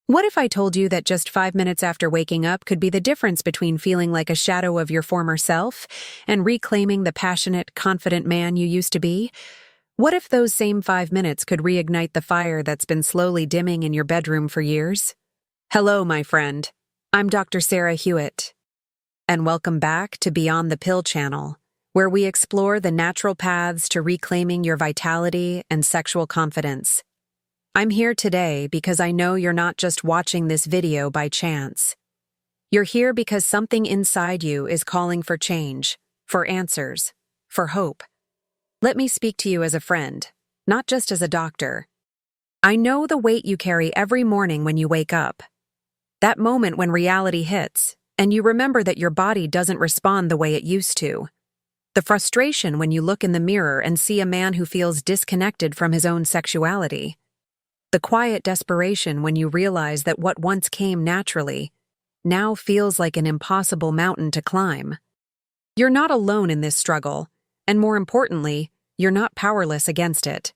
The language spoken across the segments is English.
What if I told you that just 5 minutes after waking up could be the difference between feeling like a shadow of your former self and reclaiming the passionate, confident man you used to be? What if those same 5 minutes could reignite the fire that's been slowly dimming in your bedroom for years? Hello, my friend. I'm Dr. Sarah Hewitt, and welcome back to Beyond the Pill channel, where we explore the natural paths to reclaiming your vitality and sexual confidence. I'm here today because I know you're not just watching this video by chance. You're here because something inside you is calling for change, for answers, for hope. Let me speak to you as a friend, not just as a doctor. I know the weight you carry every morning when you wake up. That moment when reality hits, and you remember that your body doesn't respond the way it used to. The frustration when you look in the mirror and see a man who feels disconnected from his own sexuality. The quiet desperation when you realize that what once came naturally now feels like an impossible mountain to climb. You're not alone in this struggle, and more importantly, you're not powerless against it.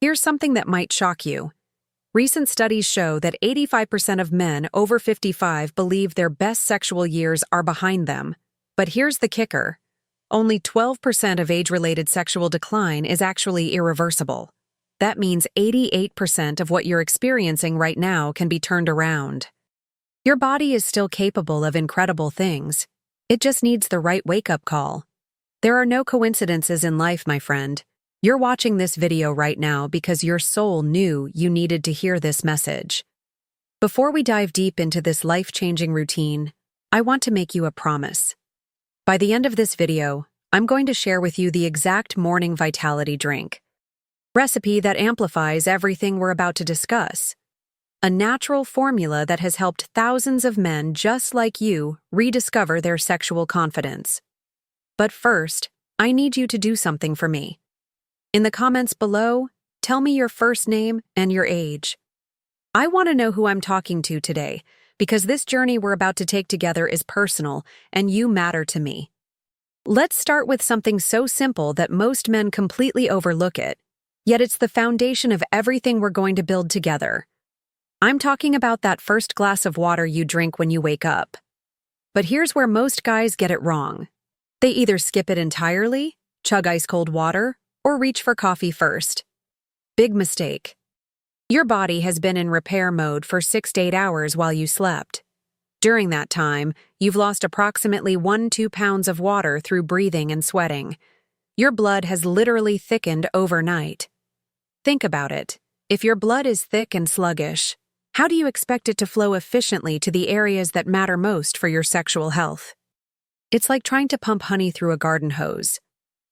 Here's something that might shock you. Recent studies show that 85% of men over 55 believe their best sexual years are behind them. But here's the kicker. Only 12% of age-related sexual decline is actually irreversible. That means 88% of what you're experiencing right now can be turned around. Your body is still capable of incredible things. It just needs the right wake-up call. There are no coincidences in life, my friend. You're watching this video right now because your soul knew you needed to hear this message. Before we dive deep into this life-changing routine, I want to make you a promise. By the end of this video, I'm going to share with you the exact morning vitality drink. Recipe that amplifies everything we're about to discuss. A natural formula that has helped thousands of men just like you rediscover their sexual confidence. But first, I need you to do something for me. In the comments below, tell me your first name and your age. I want to know who I'm talking to today, because this journey we're about to take together is personal, and you matter to me. Let's start with something so simple that most men completely overlook it. Yet it's the foundation of everything we're going to build together. I'm talking about that first glass of water you drink when you wake up. But here's where most guys get it wrong. They either skip it entirely, chug ice-cold water, or reach for coffee first. Big mistake. Your body has been in repair mode for 6 to 8 hours while you slept. During that time, you've lost approximately 1–2 pounds of water through breathing and sweating. Your blood has literally thickened overnight. Think about it. If your blood is thick and sluggish, how do you expect it to flow efficiently to the areas that matter most for your sexual health? It's like trying to pump honey through a garden hose.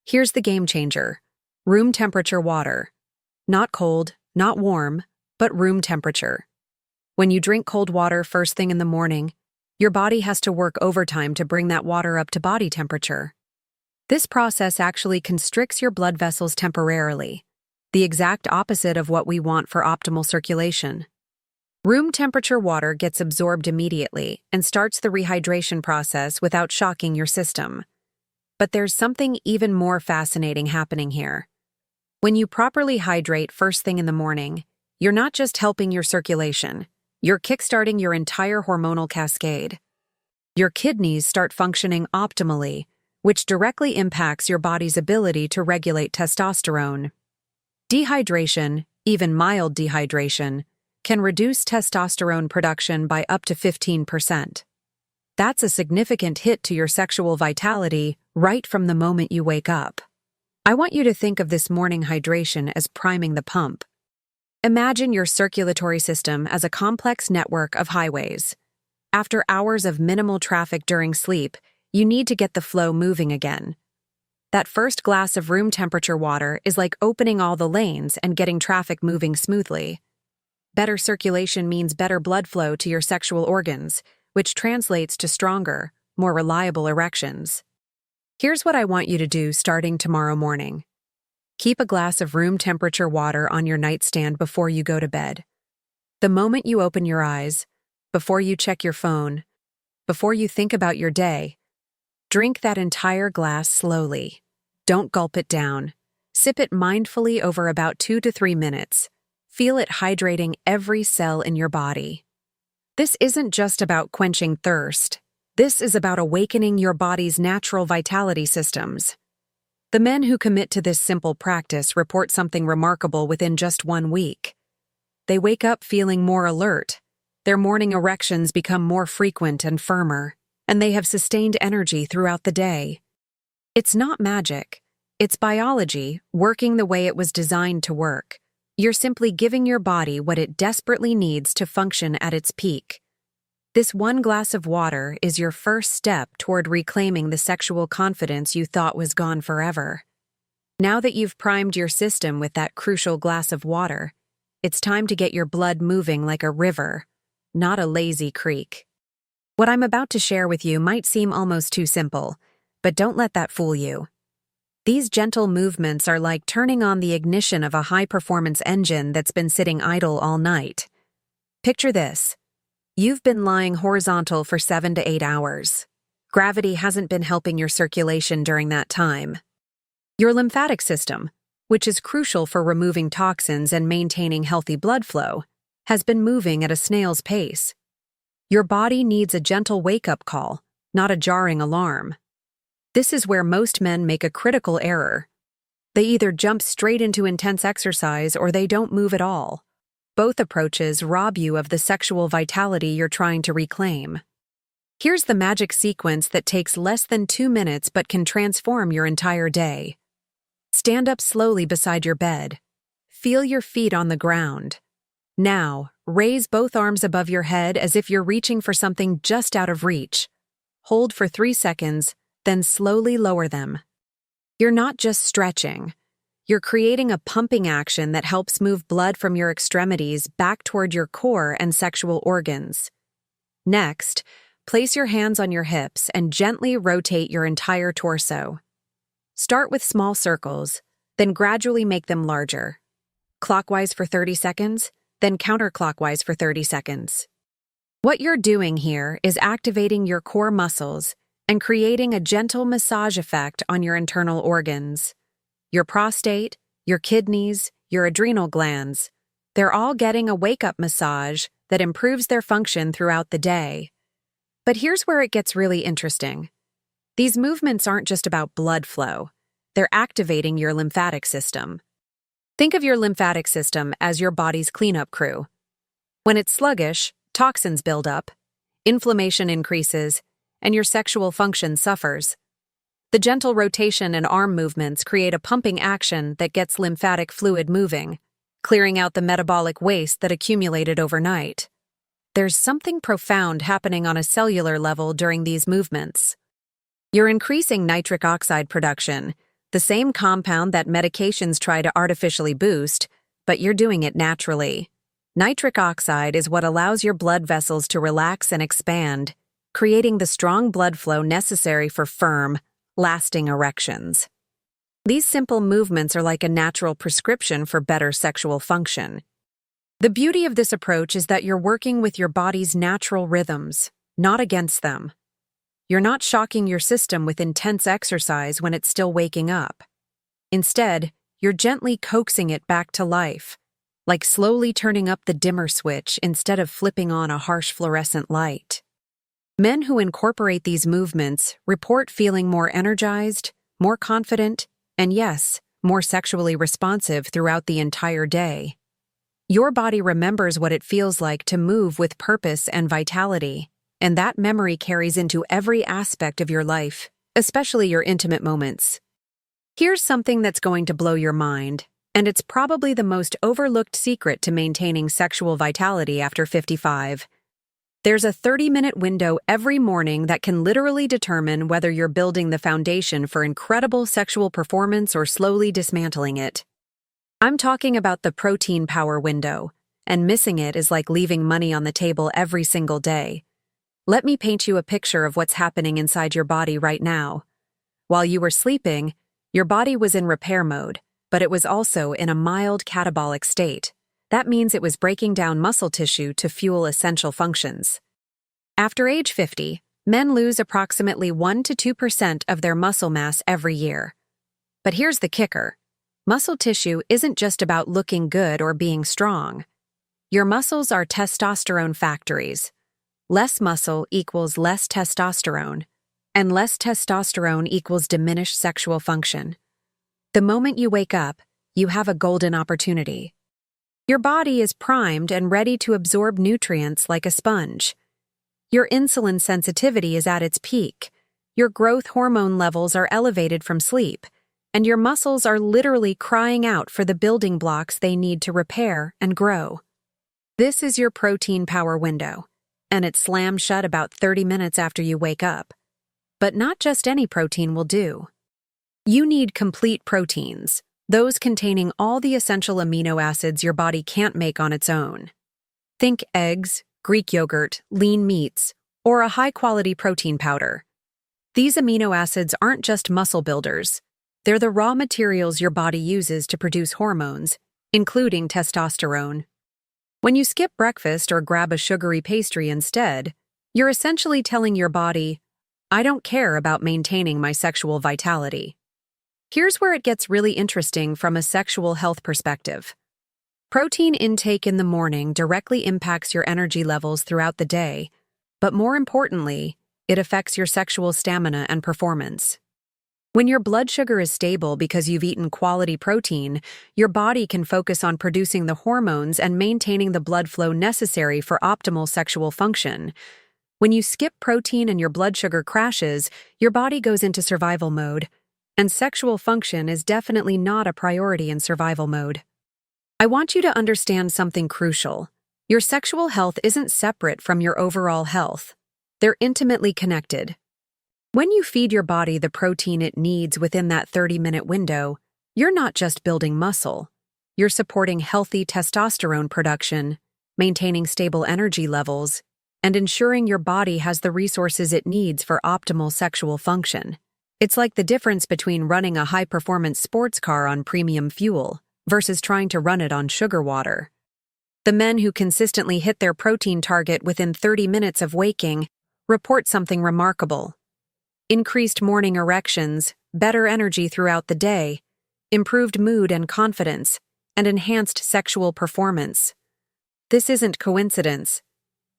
Here's the game changer. Room temperature water. Not cold, not warm, but room temperature. When you drink cold water first thing in the morning, your body has to work overtime to bring that water up to body temperature. This process actually constricts your blood vessels temporarily. The exact opposite of what we want for optimal circulation. Room temperature water gets absorbed immediately and starts the rehydration process without shocking your system. But there's something even more fascinating happening here. When you properly hydrate first thing in the morning, you're not just helping your circulation, you're kickstarting your entire hormonal cascade. Your kidneys start functioning optimally, which directly impacts your body's ability to regulate testosterone. Dehydration, even mild dehydration, can reduce testosterone production by up to 15%. That's a significant hit to your sexual vitality right from the moment you wake up. I want you to think of this morning hydration as priming the pump. Imagine your circulatory system as a complex network of highways. After hours of minimal traffic during sleep, you need to get the flow moving again. That first glass of room temperature water is like opening all the lanes and getting traffic moving smoothly. Better circulation means better blood flow to your sexual organs, which translates to stronger, more reliable erections. Here's what I want you to do starting tomorrow morning. Keep a glass of room temperature water on your nightstand before you go to bed. The moment you open your eyes, before you check your phone, before you think about your day, drink that entire glass slowly. Don't gulp it down. Sip it mindfully over about 2 to 3 minutes. Feel it hydrating every cell in your body. This isn't just about quenching thirst. This is about awakening your body's natural vitality systems. The men who commit to this simple practice report something remarkable within just 1 week. They wake up feeling more alert, their morning erections become more frequent and firmer, and they have sustained energy throughout the day. It's not magic. It's biology working the way it was designed to work. You're simply giving your body what it desperately needs to function at its peak. This 1 glass of water is your first step toward reclaiming the sexual confidence you thought was gone forever. Now that you've primed your system with that crucial glass of water, it's time to get your blood moving like a river, not a lazy creek. What I'm about to share with you might seem almost too simple, but don't let that fool you. These gentle movements are like turning on the ignition of a high-performance engine that's been sitting idle all night. Picture this. You've been lying horizontal for 7 to 8 hours. Gravity hasn't been helping your circulation during that time. Your lymphatic system, which is crucial for removing toxins and maintaining healthy blood flow, has been moving at a snail's pace. Your body needs a gentle wake-up call, not a jarring alarm. This is where most men make a critical error. They either jump straight into intense exercise or they don't move at all. Both approaches rob you of the sexual vitality you're trying to reclaim. Here's the magic sequence that takes less than 2 minutes but can transform your entire day. Stand up slowly beside your bed. Feel your feet on the ground. Now, raise both arms above your head as if you're reaching for something just out of reach. Hold for 3 seconds, then slowly lower them. You're not just stretching. You're creating a pumping action that helps move blood from your extremities back toward your core and sexual organs. Next, place your hands on your hips and gently rotate your entire torso. Start with small circles, then gradually make them larger. Clockwise for 30 seconds, then counterclockwise for 30 seconds. What you're doing here is activating your core muscles and creating a gentle massage effect on your internal organs. Your prostate, your kidneys, your adrenal glands, they're all getting a wake-up massage that improves their function throughout the day. But here's where it gets really interesting. These movements aren't just about blood flow. They're activating your lymphatic system. Think of your lymphatic system as your body's cleanup crew. When it's sluggish, toxins build up, inflammation increases, and your sexual function suffers. The gentle rotation and arm movements create a pumping action that gets lymphatic fluid moving, clearing out the metabolic waste that accumulated overnight. There's something profound happening on a cellular level during these movements. You're increasing nitric oxide production, the same compound that medications try to artificially boost, but you're doing it naturally. Nitric oxide is what allows your blood vessels to relax and expand, creating the strong blood flow necessary for firm, lasting erections. These simple movements are like a natural prescription for better sexual function. The beauty of this approach is that you're working with your body's natural rhythms, not against them. You're not shocking your system with intense exercise when it's still waking up. Instead, you're gently coaxing it back to life, like slowly turning up the dimmer switch instead of flipping on a harsh fluorescent light. Men who incorporate these movements report feeling more energized, more confident, and yes, more sexually responsive throughout the entire day. Your body remembers what it feels like to move with purpose and vitality, and that memory carries into every aspect of your life, especially your intimate moments. Here's something that's going to blow your mind, and it's probably the most overlooked secret to maintaining sexual vitality after 55. There's a 30-minute window every morning that can literally determine whether you're building the foundation for incredible sexual performance or slowly dismantling it. I'm talking about the protein power window, and missing it is like leaving money on the table every single day. Let me paint you a picture of what's happening inside your body right now. While you were sleeping, your body was in repair mode, but it was also in a mild catabolic state. That means it was breaking down muscle tissue to fuel essential functions. After age 50, men lose approximately 1 to 2% of their muscle mass every year. But here's the kicker. Muscle tissue isn't just about looking good or being strong. Your muscles are testosterone factories, Less muscle equals less testosterone, and less testosterone equals diminished sexual function. The moment you wake up, you have a golden opportunity. Your body is primed and ready to absorb nutrients like a sponge. Your insulin sensitivity is at its peak. Your growth hormone levels are elevated from sleep, and your muscles are literally crying out for the building blocks they need to repair and grow. This is your protein power window, and it slams shut about 30 minutes after you wake up. But not just any protein will do. You need complete proteins, those containing all the essential amino acids your body can't make on its own. Think eggs, Greek yogurt, lean meats, or a high-quality protein powder. These amino acids aren't just muscle builders. They're the raw materials your body uses to produce hormones, including testosterone. When you skip breakfast or grab a sugary pastry instead, you're essentially telling your body, I don't care about maintaining my sexual vitality. Here's where it gets really interesting from a sexual health perspective. Protein intake in the morning directly impacts your energy levels throughout the day, but more importantly, it affects your sexual stamina and performance. When your blood sugar is stable because you've eaten quality protein, your body can focus on producing the hormones and maintaining the blood flow necessary for optimal sexual function. When you skip protein and your blood sugar crashes, your body goes into survival mode, and sexual function is definitely not a priority in survival mode. I want you to understand something crucial. Your sexual health isn't separate from your overall health. They're intimately connected. When you feed your body the protein it needs within that 30-minute window, you're not just building muscle. You're supporting healthy testosterone production, maintaining stable energy levels, and ensuring your body has the resources it needs for optimal sexual function. It's like the difference between running a high-performance sports car on premium fuel versus trying to run it on sugar water. The men who consistently hit their protein target within 30 minutes of waking report something remarkable. Increased morning erections, better energy throughout the day, improved mood and confidence, and enhanced sexual performance. This isn't coincidence.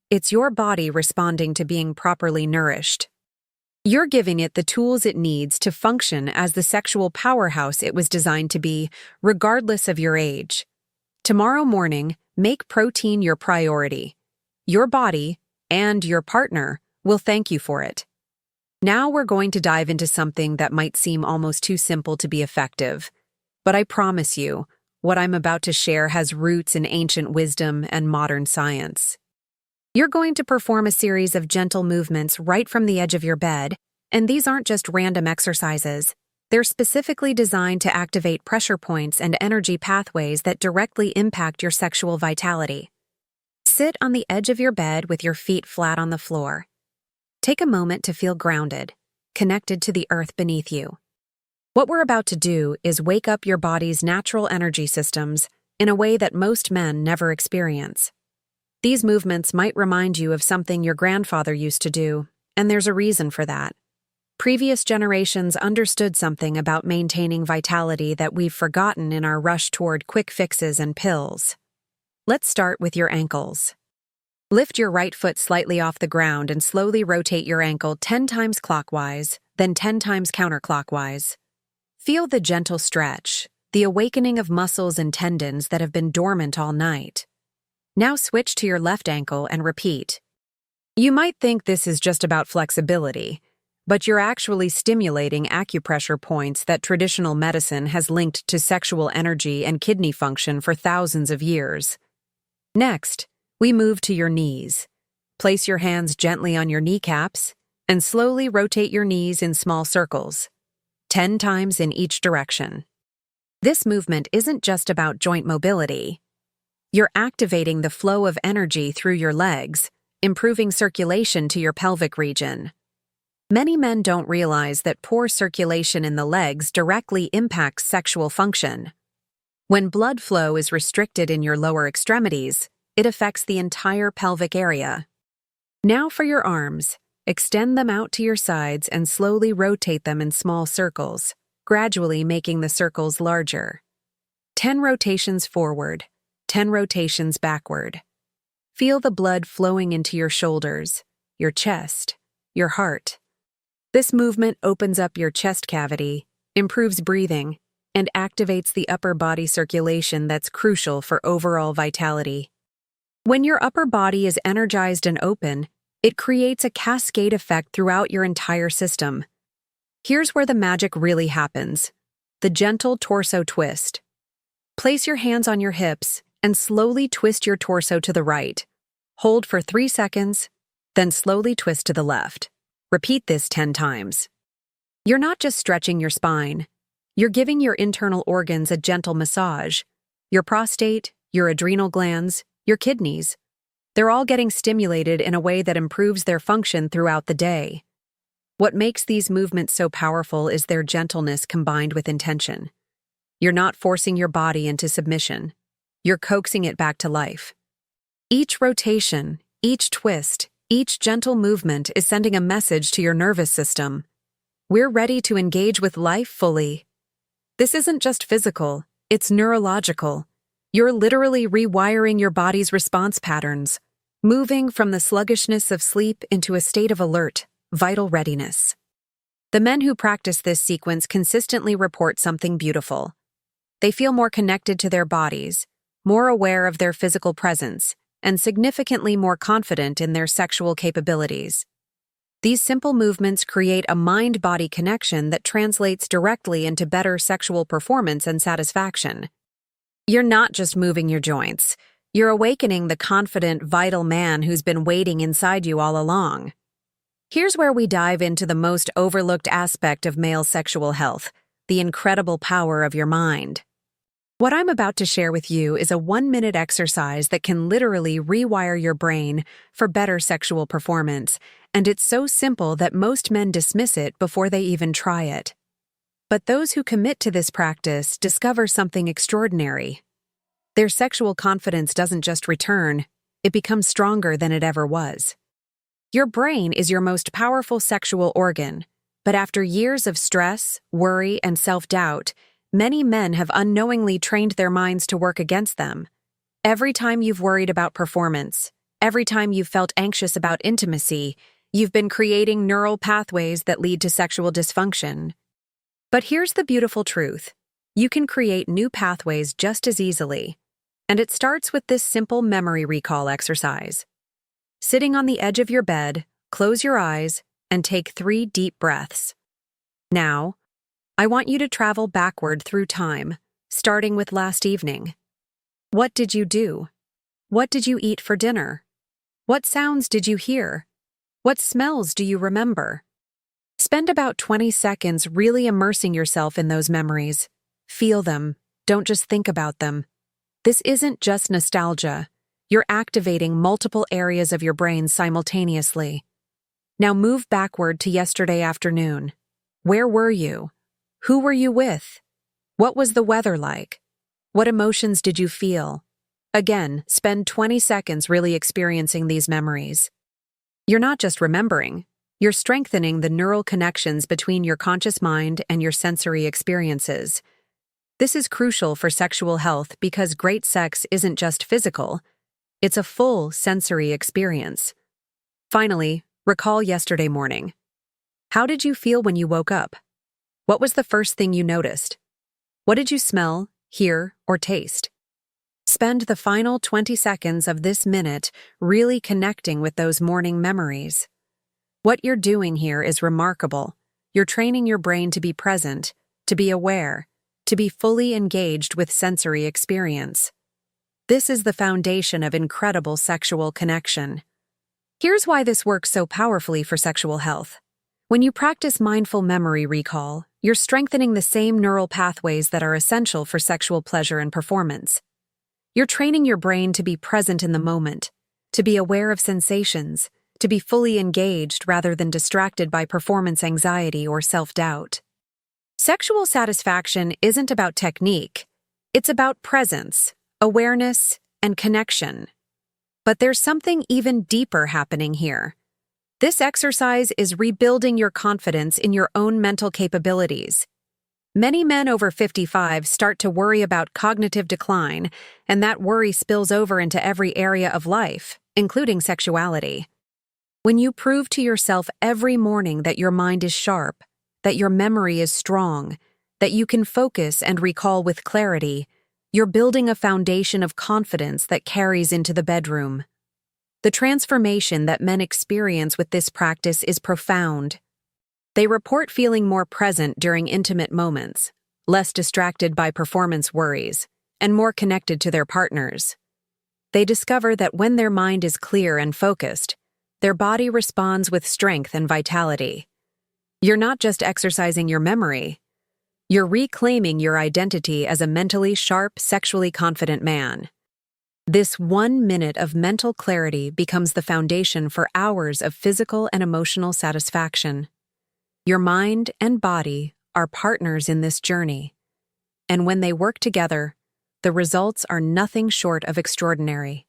It's your body responding to being properly nourished. You're giving it the tools it needs to function as the sexual powerhouse it was designed to be, regardless of your age. Tomorrow morning, make protein your priority. Your body, and your partner, will thank you for it. Now we're going to dive into something that might seem almost too simple to be effective. But I promise you, what I'm about to share has roots in ancient wisdom and modern science. You're going to perform a series of gentle movements right from the edge of your bed, and these aren't just random exercises. They're specifically designed to activate pressure points and energy pathways that directly impact your sexual vitality. Sit on the edge of your bed with your feet flat on the floor. Take a moment to feel grounded, connected to the earth beneath you. What we're about to do is wake up your body's natural energy systems in a way that most men never experience. These movements might remind you of something your grandfather used to do, and there's a reason for that. Previous generations understood something about maintaining vitality that we've forgotten in our rush toward quick fixes and pills. Let's start with your ankles. Lift your right foot slightly off the ground and slowly rotate your ankle 10 times clockwise, then 10 times counterclockwise. Feel the gentle stretch, the awakening of muscles and tendons that have been dormant all night. Now switch to your left ankle and repeat. You might think this is just about flexibility, but you're actually stimulating acupressure points that traditional medicine has linked to sexual energy and kidney function for thousands of years. Next, we move to your knees. Place your hands gently on your kneecaps and slowly rotate your knees in small circles, 10 times in each direction. This movement isn't just about joint mobility. You're activating the flow of energy through your legs, improving circulation to your pelvic region. Many men don't realize that poor circulation in the legs directly impacts sexual function. When blood flow is restricted in your lower extremities, it affects the entire pelvic area. Now for your arms, extend them out to your sides and slowly rotate them in small circles, gradually making the circles larger. 10 rotations forward, 10 rotations backward. Feel the blood flowing into your shoulders, your chest, your heart. This movement opens up your chest cavity, improves breathing, and activates the upper body circulation that's crucial for overall vitality. When your upper body is energized and open, it creates a cascade effect throughout your entire system. Here's where the magic really happens: the gentle torso twist. Place your hands on your hips and slowly twist your torso to the right. Hold for 3 seconds, then slowly twist to the left. Repeat this 10 times. You're not just stretching your spine. You're giving your internal organs a gentle massage. Your prostate, your adrenal glands, your kidneys. They're all getting stimulated in a way that improves their function throughout the day. What makes these movements so powerful is their gentleness combined with intention. You're not forcing your body into submission. You're coaxing it back to life. Each rotation, each twist, each gentle movement is sending a message to your nervous system. We're ready to engage with life fully. This isn't just physical, it's neurological. You're literally rewiring your body's response patterns, moving from the sluggishness of sleep into a state of alert, vital readiness. The men who practice this sequence consistently report something beautiful. They feel more connected to their bodies, more aware of their physical presence, and significantly more confident in their sexual capabilities. These simple movements create a mind-body connection that translates directly into better sexual performance and satisfaction. You're not just moving your joints. You're awakening the confident, vital man who's been waiting inside you all along. Here's where we dive into the most overlooked aspect of male sexual health: the incredible power of your mind. What I'm about to share with you is a 1-minute exercise that can literally rewire your brain for better sexual performance, and it's so simple that most men dismiss it before they even try it. But those who commit to this practice discover something extraordinary. Their sexual confidence doesn't just return, it becomes stronger than it ever was. Your brain is your most powerful sexual organ, but after years of stress, worry, and self-doubt, many men have unknowingly trained their minds to work against them. Every time you've worried about performance, every time you've felt anxious about intimacy, you've been creating neural pathways that lead to sexual dysfunction. But here's the beautiful truth: you can create new pathways just as easily. And it starts with this simple memory recall exercise. Sitting on the edge of your bed, close your eyes and take 3 deep breaths. Now, I want you to travel backward through time, starting with last evening. What did you do? What did you eat for dinner? What sounds did you hear? What smells do you remember? Spend about 20 seconds really immersing yourself in those memories. Feel them, don't just think about them. This isn't just nostalgia. You're activating multiple areas of your brain simultaneously. Now move backward to yesterday afternoon. Where were you? Who were you with? What was the weather like? What emotions did you feel? Again, spend 20 seconds really experiencing these memories. You're not just remembering, you're strengthening the neural connections between your conscious mind and your sensory experiences. This is crucial for sexual health because great sex isn't just physical, it's a full sensory experience. Finally, recall yesterday morning. How did you feel when you woke up? What was the first thing you noticed? What did you smell, hear, or taste? Spend the final 20 seconds of this minute really connecting with those morning memories. What you're doing here is remarkable. You're training your brain to be present, to be aware, to be fully engaged with sensory experience. This is the foundation of incredible sexual connection. Here's why this works so powerfully for sexual health. When you practice mindful memory recall, you're strengthening the same neural pathways that are essential for sexual pleasure and performance. You're training your brain to be present in the moment, to be aware of sensations, to be fully engaged rather than distracted by performance anxiety or self-doubt. Sexual satisfaction isn't about technique, it's about presence, awareness, and connection. But there's something even deeper happening here. This exercise is rebuilding your confidence in your own mental capabilities. Many men over 55 start to worry about cognitive decline, and that worry spills over into every area of life, including sexuality. When you prove to yourself every morning that your mind is sharp, that your memory is strong, that you can focus and recall with clarity, you're building a foundation of confidence that carries into the bedroom. The transformation that men experience with this practice is profound. They report feeling more present during intimate moments, less distracted by performance worries, and more connected to their partners. They discover that when their mind is clear and focused, their body responds with strength and vitality. You're not just exercising your memory, you're reclaiming your identity as a mentally sharp, sexually confident man. This 1 minute of mental clarity becomes the foundation for hours of physical and emotional satisfaction. Your mind and body are partners in this journey, and when they work together, the results are nothing short of extraordinary.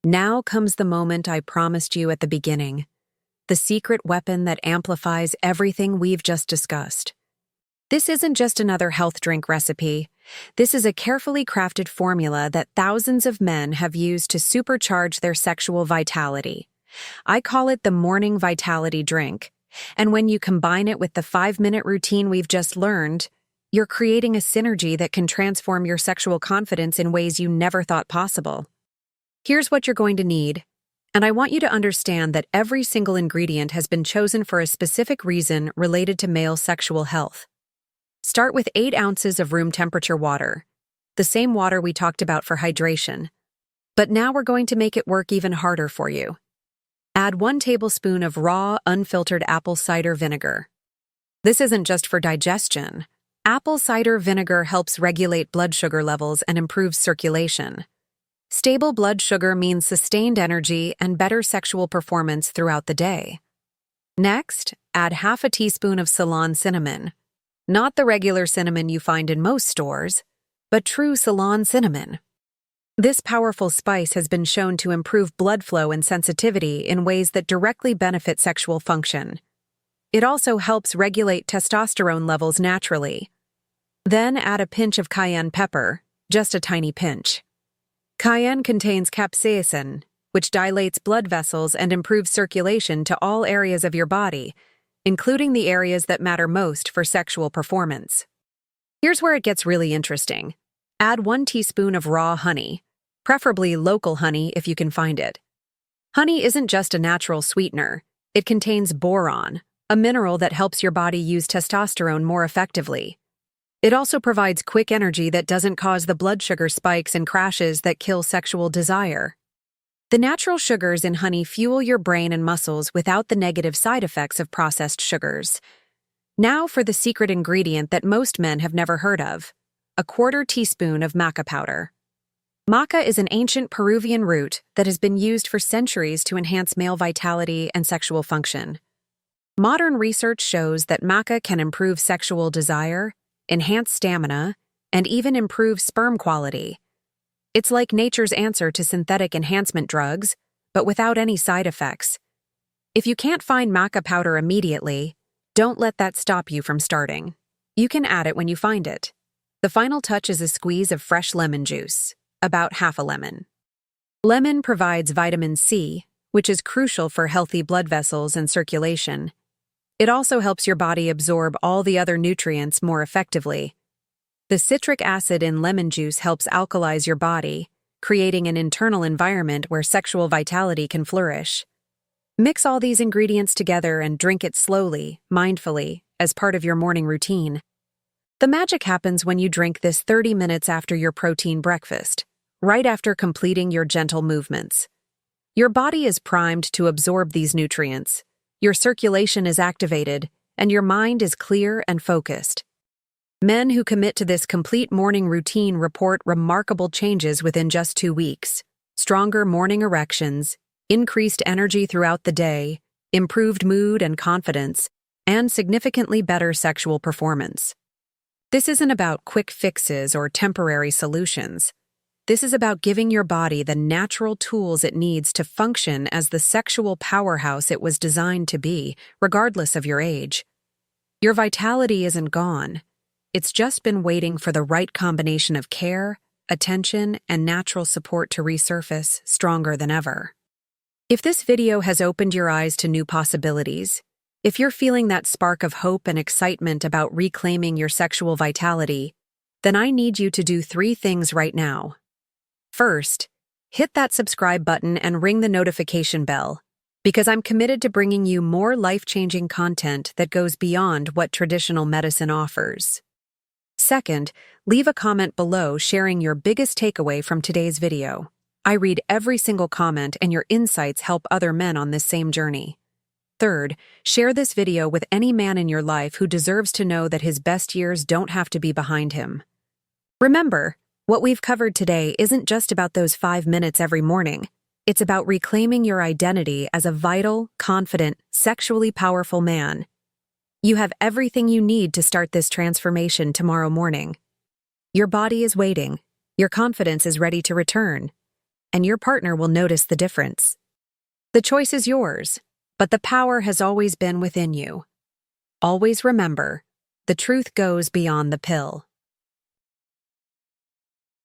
Now comes the moment I promised you at the beginning, the secret weapon that amplifies everything we've just discussed. This isn't just another health drink recipe. This is a carefully crafted formula that thousands of men have used to supercharge their sexual vitality. I call it the morning vitality drink. And when you combine it with the 5-minute routine we've just learned, you're creating a synergy that can transform your sexual confidence in ways you never thought possible. Here's what you're going to need, and I want you to understand that every single ingredient has been chosen for a specific reason related to male sexual health. Start with 8 ounces of room temperature water, the same water we talked about for hydration. But now we're going to make it work even harder for you. Add 1 tablespoon of raw, unfiltered apple cider vinegar. This isn't just for digestion. Apple cider vinegar helps regulate blood sugar levels and improves circulation. Stable blood sugar means sustained energy and better sexual performance throughout the day. Next, add half a teaspoon of Ceylon cinnamon. Not the regular cinnamon you find in most stores, but true Ceylon cinnamon. This powerful spice has been shown to improve blood flow and sensitivity in ways that directly benefit sexual function. It also helps regulate testosterone levels naturally. Then add a pinch of cayenne pepper, just a tiny pinch. Cayenne contains capsaicin, which dilates blood vessels and improves circulation to all areas of your body, including the areas that matter most for sexual performance. Here's where it gets really interesting. Add 1 teaspoon of raw honey, preferably local honey if you can find it. Honey isn't just a natural sweetener. It contains boron, a mineral that helps your body use testosterone more effectively. It also provides quick energy that doesn't cause the blood sugar spikes and crashes that kill sexual desire. The natural sugars in honey fuel your brain and muscles without the negative side effects of processed sugars. Now for the secret ingredient that most men have never heard of, a 1/4 teaspoon of maca powder. Maca is an ancient Peruvian root that has been used for centuries to enhance male vitality and sexual function. Modern research shows that maca can improve sexual desire, enhance stamina, and even improve sperm quality. It's like nature's answer to synthetic enhancement drugs, but without any side effects. If you can't find maca powder immediately, don't let that stop you from starting. You can add it when you find it. The final touch is a squeeze of fresh lemon juice, about half a lemon. Lemon provides vitamin C, which is crucial for healthy blood vessels and circulation. It also helps your body absorb all the other nutrients more effectively. The citric acid in lemon juice helps alkalize your body, creating an internal environment where sexual vitality can flourish. Mix all these ingredients together and drink it slowly, mindfully, as part of your morning routine. The magic happens when you drink this 30 minutes after your protein breakfast, right after completing your gentle movements. Your body is primed to absorb these nutrients, your circulation is activated, and your mind is clear and focused. Men who commit to this complete morning routine report remarkable changes within just 2 weeks. Stronger morning erections, increased energy throughout the day, improved mood and confidence, and significantly better sexual performance. This isn't about quick fixes or temporary solutions. This is about giving your body the natural tools it needs to function as the sexual powerhouse it was designed to be, regardless of your age. Your vitality isn't gone. It's just been waiting for the right combination of care, attention, and natural support to resurface stronger than ever. If this video has opened your eyes to new possibilities, if you're feeling that spark of hope and excitement about reclaiming your sexual vitality, then I need you to do 3 things right now. First, hit that subscribe button and ring the notification bell, because I'm committed to bringing you more life-changing content that goes beyond what traditional medicine offers. Second, leave a comment below sharing your biggest takeaway from today's video. I read every single comment, and your insights help other men on this same journey. Third, share this video with any man in your life who deserves to know that his best years don't have to be behind him. Remember, what we've covered today isn't just about those 5 minutes every morning. It's about reclaiming your identity as a vital, confident, sexually powerful man. You have everything you need to start this transformation tomorrow morning. Your body is waiting, your confidence is ready to return, and your partner will notice the difference. The choice is yours, but the power has always been within you. Always remember, the truth goes beyond the pill.